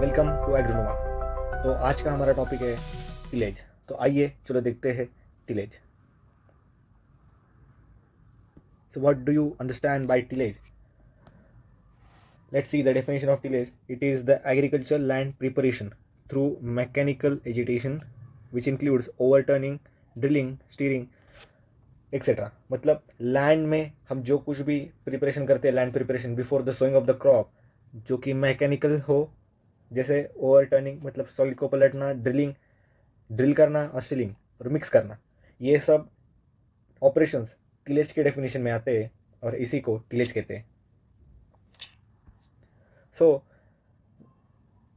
Welcome to एग्रोनोमा। तो आज का हमारा टॉपिक है टिलेज। तो आइए चलो देखते हैं tillage. So what do you understand by tillage? Let's see the definition of tillage. It is the agricultural land preparation through mechanical agitation which includes overturning, drilling, steering, etcetera. मतलब land में हम जो कुछ भी प्रिपरेशन करते हैं, land preparation before the sowing of the crop, जो कि मैकेनिकल हो, जैसे ओवर टर्निंग मतलब सॉइल को पलटना, ड्रिल करना और स्टिलिंग और मिक्स करना, ये सब ऑपरेशंस टिलेज के डेफिनेशन में आते हैं और इसी को टिलेज कहते हैं। So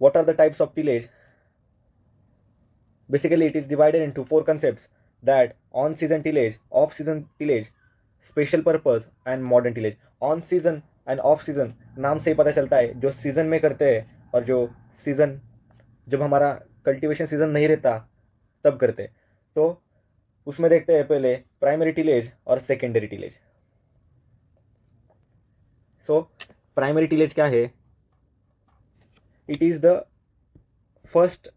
what are the types of tillage? Basically, it is divided into four concepts: that on-season tillage, off-season tillage, special purpose and modern tillage. On-season and off-season नाम से ही पता चलता है, जो सीज़न में करते हैं और जो सीज़न जब हमारा कल्टीवेशन सीज़न नहीं रहता तब करते हैं। तो उसमें देखते हैं पहले प्राइमरी टिलेज और secondary tillage. So primary tillage क्या है? It is the first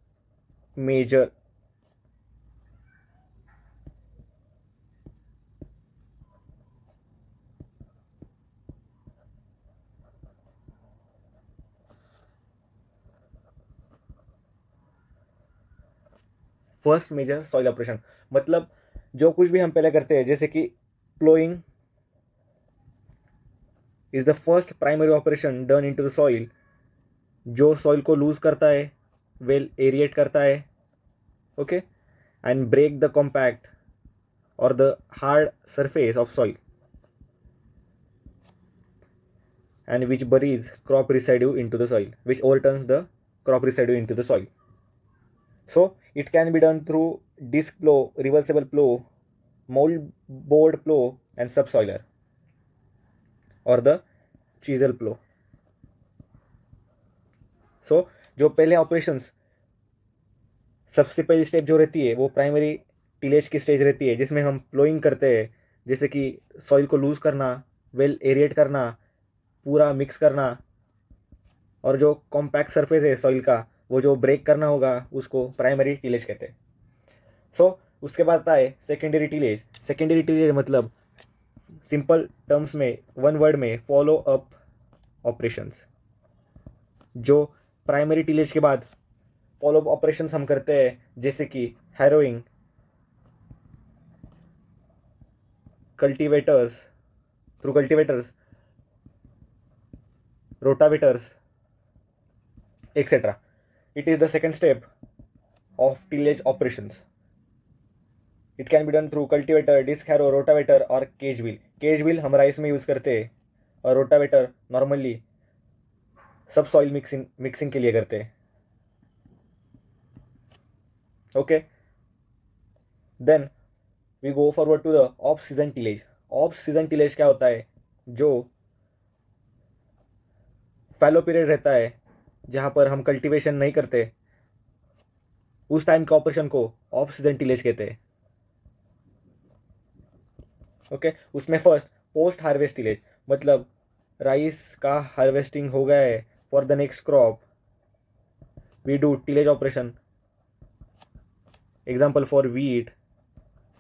major soil operation. मतलब जो कुछ भी हम पहले करते हैं, जैसे कि ploughing is the first primary operation done into the soil, जो सॉइल को लूज करता है, वेल एरिएट करता है, okay, and break the compact और the hard surface of soil and which buries crop residue into the soil, which overturns the crop residue into the soil. So it can be done through disc plow, reversible plow, mold board plow and subsoiler, or the chisel plow. So जो पहले operations, सबसे पहली step जो रहती है वो primary tillage की stage रहती है, जिसमें हम प्लोइंग करते हैं, जैसे कि सॉइल को लूज करना, वेल एरिएट करना, पूरा मिक्स करना, और जो कॉम्पैक्ट सरफेस है सॉइल का वो जो ब्रेक करना होगा उसको प्राइमरी टिलेज कहते हैं। सो उसके बाद आता है सेकेंडरी टिलेज। सेकेंडरी टिलेज मतलब सिंपल टर्म्स में, वन वर्ड में, फॉलो अप ऑपरेशंस। जो प्राइमरी टिलेज के बाद फॉलो अप ऑपरेशंस हम करते हैं, जैसे कि harrowing, cultivators, through cultivators, rotavators, etc. It is the second step of tillage operations. It can be done through cultivator, disc harrow, rotavator और cage wheel. Cage wheel हम rice में use करते हैं और रोटावेटर नॉर्मली सब soil mixing के लिए करते हैं। Okay, then we go forward to the off season tillage. Off season tillage क्या होता है? जो फैलो पीरियड रहता है जहाँ पर हम कल्टीवेशन नहीं करते, उस टाइम के ऑपरेशन को ऑफ सीजन टिलेज कहते हैं। ओके, उसमें फर्स्ट पोस्ट हार्वेस्ट टिलेज, मतलब राइस का हार्वेस्टिंग हो गया है, for the next crop we do tillage operation. Example for wheat,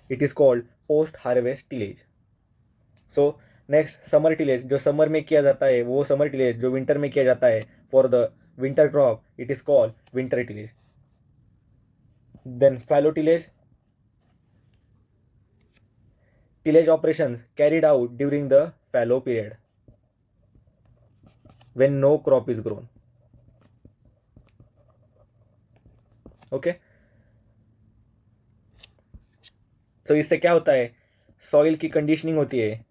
it is called post harvest tillage. So next summer tillage, जो summer में किया जाता है वो समर टिलेज, जो विंटर में किया जाता है for the winter crop, it is called winter tillage. Then fallow tillage, tillage operations carried out during the fallow period when no crop is grown. Okay, तो इससे क्या होता है? सॉइल की कंडीशनिंग होती है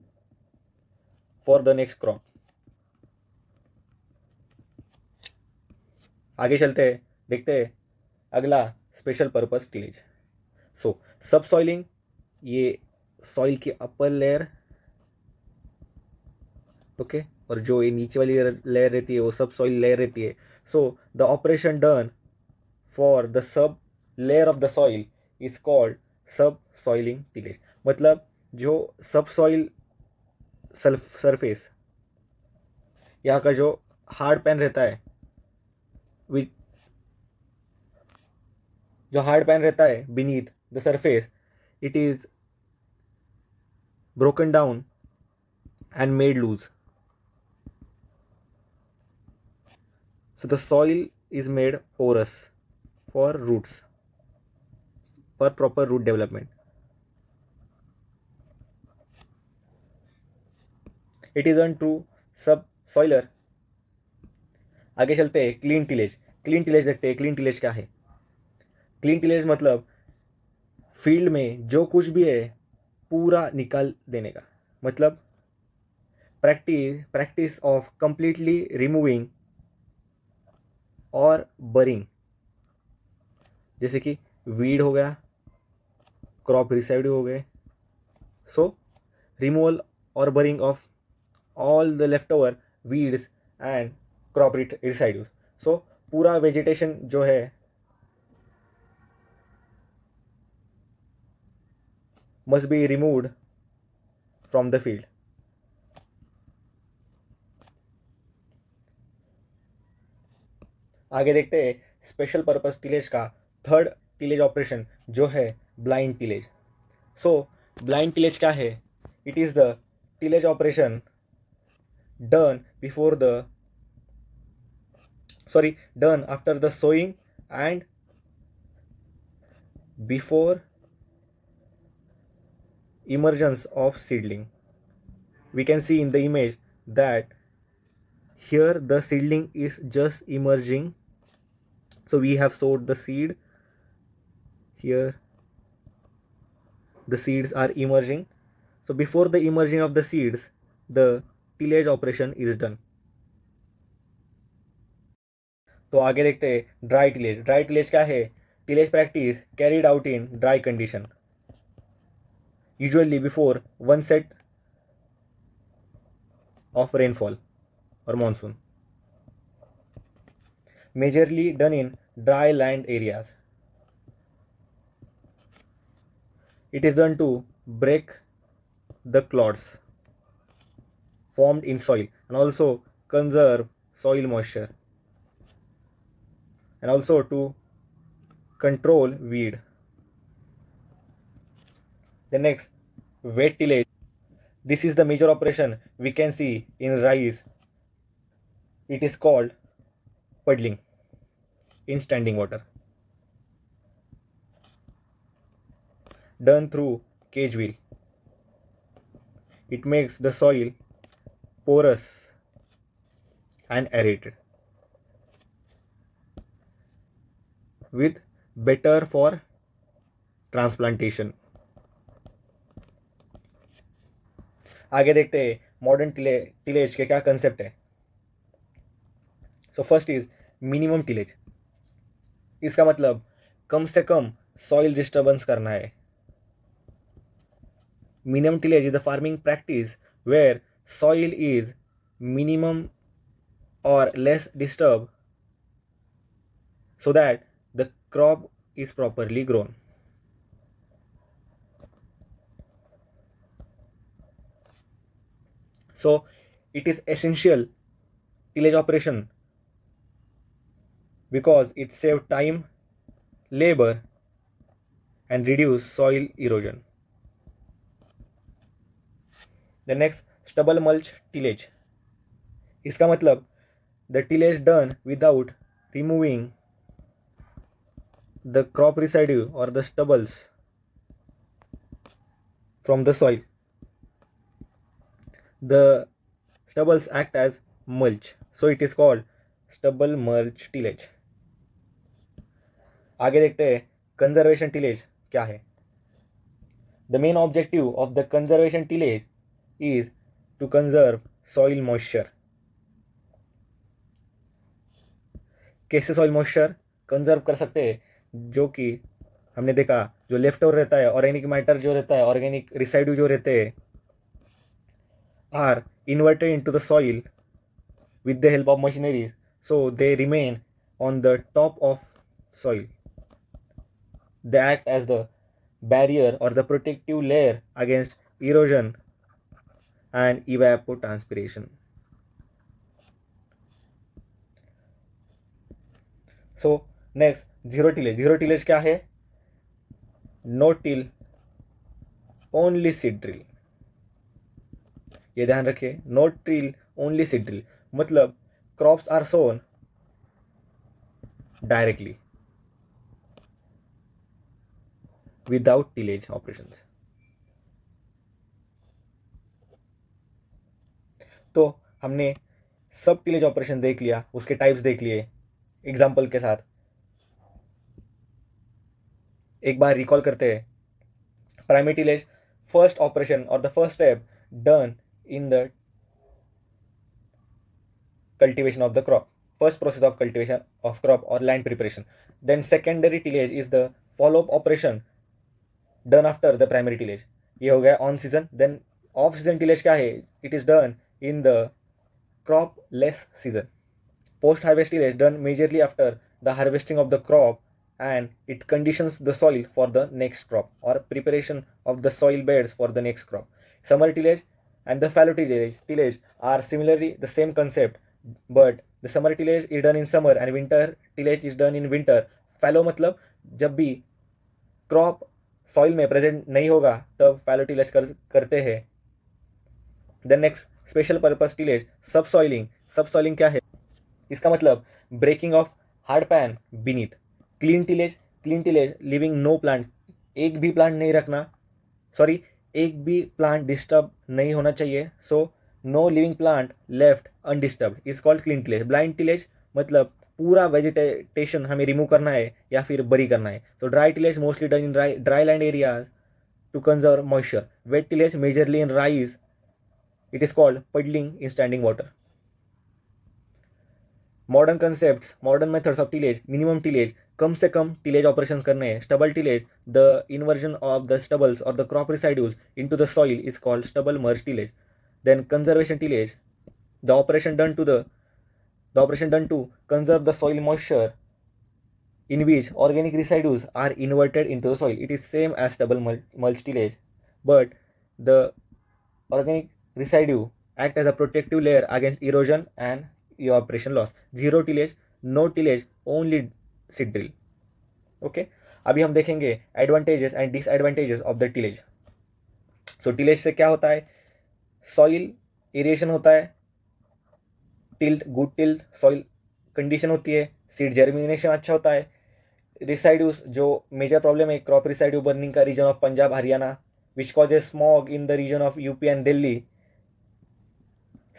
फॉर द नेक्स्ट क्रॉप। आगे चलते हैं, देखते हैं अगला स्पेशल पर्पस टिलेज। सो सब सॉइलिंग, ये सॉइल की अपर लेयर, ओके, और जो ये नीचे वाली लेयर रहती है वो सब सॉइल लेयर रहती है। So the operation done for the sub layer of the soil is called सब सॉइलिंग टिलेज। मतलब जो सब सॉइल सरफेस, यहाँ का जो हार्ड पैन रहता है, जो हार्ड पैन रहता है beneath the surface, it is broken down and made loose. So the soil is made porous for roots, for proper root development. It is on true subsoiler. आगे चलते हैं clean tillage. Clean tillage देखते हैं, clean tillage क्या है। Clean tillage मतलब field में जो कुछ भी है पूरा निकाल देने का, मतलब प्रैक्टिस ऑफ कंप्लीटली रिमूविंग और बरिंग, जैसे कि वीड हो गया, क्रॉप रिसाइडिव हो गए। सो रिमूवल और burying of all the left over weeds and crop residue. So पूरा वेजिटेशन जो है must be removed from the field. आगे देखते हैं स्पेशल पर्पस टिलेज का थर्ड टिलेज ऑपरेशन जो है ब्लाइंड टिलेज। सो ब्लाइंड टिलेज क्या है? It is the tillage operation done before the done after the sowing and before emergence of seedling. We can see in the image that here the seedling is just emerging. So we have sowed the seed. Here the seeds are emerging. So before the emerging of the seeds, the tillage operation is done. तो आगे देखते हैं dry tillage. Dry tillage क्या है? Tillage practice carried out in dry condition, usually before one set of rainfall or monsoon, majorly done in dry land areas. It is done to break the clods formed in soil and also conserve soil moisture and also to control weed. The next, wet tillage. This is the major operation we can see in rice. It is called puddling in standing water, done through cage wheel. It makes the soil porous and aerated, with better for transplantation. आगे देखते हैं modern tillage के क्या concept है। So first is minimum tillage. इसका मतलब कम से कम सॉइल डिस्टर्बेंस करना है। Minimum tillage is the farming practice where soil is minimum और less disturb so that the crop is properly grown. So it is essential tillage operation because it saves time, labor and reduce soil erosion. The next, stubble mulch tillage. इसका मतलब the tillage done without removing the crop residue or the stubbles from the soil. The stubbles act as mulch, so it is called stubble mulch tillage. आगे देखते हैं conservation tillage क्या है। The main objective of the conservation tillage is to conserve soil moisture. कैसे soil moisture conserve कर सकते हैं? जो कि हमने देखा जो लेफ्ट ओवर रहता है, ऑर्गेनिक मैटर जो रहता है, ऑर्गेनिक रिसाइड्यू जो रहते हैं, are inverted into the soil with the help of machineries, so they remain on the top of soil. They act as the barrier or the protective layer against erosion and evapotranspiration. So next, zero tillage. Zero tillage क्या है? No till, only seed drill. ये ध्यान रखिए, no till only seed drill मतलब crops are sown directly without tillage operations. तो हमने सब tillage operation देख लिया, उसके टाइप्स देख लिए एग्जाम्पल के साथ। एक बार रिकॉल करते हैं, प्राइमरी टिलेज फर्स्ट ऑपरेशन और the first step done in the cultivation of the crop, first process of cultivation of crop or land preparation. Then secondary tillage is the follow up operation done after the primary tillage. ये हो गया on season. Then off season tillage क्या है? It is done in the crop less season. Post harvest tillage done majorly after the harvesting of the crop and it conditions the soil for the next crop or preparation of the soil beds for the next crop. Summer tillage and the fallow tillage are similarly the same concept, but the summer tillage is done in summer and winter tillage is done in winter. Fallow मतलब जब भी crop soil में present नहीं होगा तब फैलो tillage करते हैं। Then next special purpose tillage subsoiling क्या है? इसका मतलब breaking of hard pan beneath. Clean tillage leaving no plant, एक भी प्लांट नहीं रखना, सॉरी एक भी प्लांट डिस्टर्ब नहीं होना चाहिए। So no living plant left undisturb is called clean tillage. Blind tillage मतलब पूरा वेजिटेशन हमें रिमूव करना है या फिर बरी करना है। So dry tillage mostly done in dry land areas to conserve moisture. Wet tillage majorly in rice, it is called puddling in standing water. Modern concept, modern methods of tillage, minimum tillage, कम से कम tillage operation करने हैं। Stubble tillage, the inversion of the stubbles और the crop residues into the soil is called stubble mulch tillage. Then conservation tillage, the operation done to conserve the soil moisture in which organic residues are inverted into the soil. It is same as double mulch tillage, but the organic residue act as a protective layer against erosion and evaporation loss. Zero tillage, no tillage, only seed drill. Okay, अभी हम देखेंगे advantages and disadvantages of the tillage. So tillage से क्या होता है? Soil aeration होता है, good tilde soil condition होती है, सीड जर्मिनेशन अच्छा होता है। रिसाइड्यूस, जो मेजर प्रॉब्लम है क्रॉप रिसाइड्यू बर्निंग का reason of Punjab Haryana which causes smog in the region of UP and Delhi.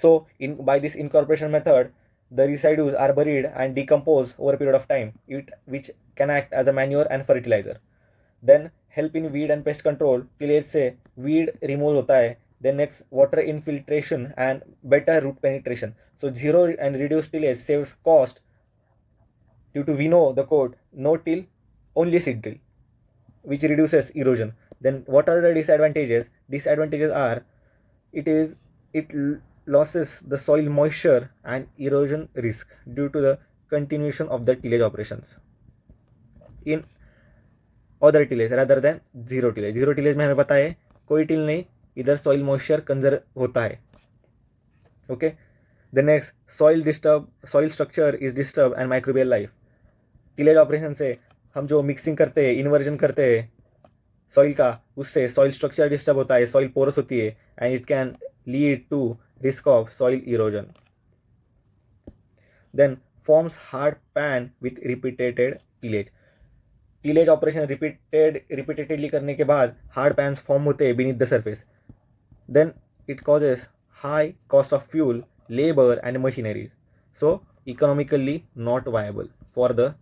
So in by this incorporation method the residues are buried and decompose over a period of time, which can act as a manure and fertilizer. Then help in weed and pest control, tillage से weed remove होता है। Then next, water infiltration and better root penetration. So zero and reduced tillage saves cost due to, we know the code, no till, only seed drill, which reduces erosion. Then what are the disadvantages? Disadvantages are it losses the soil moisture and erosion risk due to the continuation of the tillage operations in other tillage rather than zero tillage. Zero tillage में हमें पता है कोई till नहीं, इधर soil moisture conserve होता है। Okay, the next soil structure is disturb and microbial life. Tillage operation से हम जो मिक्सिंग करते हैं, इन्वर्जन करते हैं सॉइल का, उससे सॉइल स्ट्रक्चर डिस्टर्ब होता है, सॉइल पोरस होती है and it can lead to risk of soil erosion. Then forms hard pan with repeated tillage. Tillage operation repeatedly करने के बाद हार्ड पैन्स फॉर्म होते हैं beneath the surface. Then it causes high cost of fuel, labour and machineries, so economically not viable for the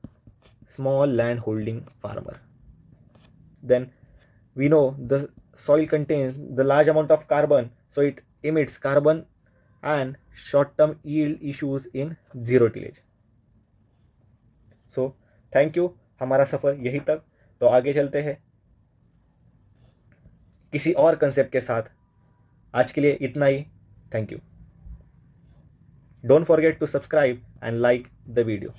small land holding farmer. Then we know the soil contains the large amount of carbon, so it emits carbon and short-term yield issues in zero tillage. So thank you, हमारा सफ़र यहीं तक। तो आगे चलते हैं किसी और concept के साथ। आज के लिए इतना ही। Thank you. Don't forget to subscribe and like the video.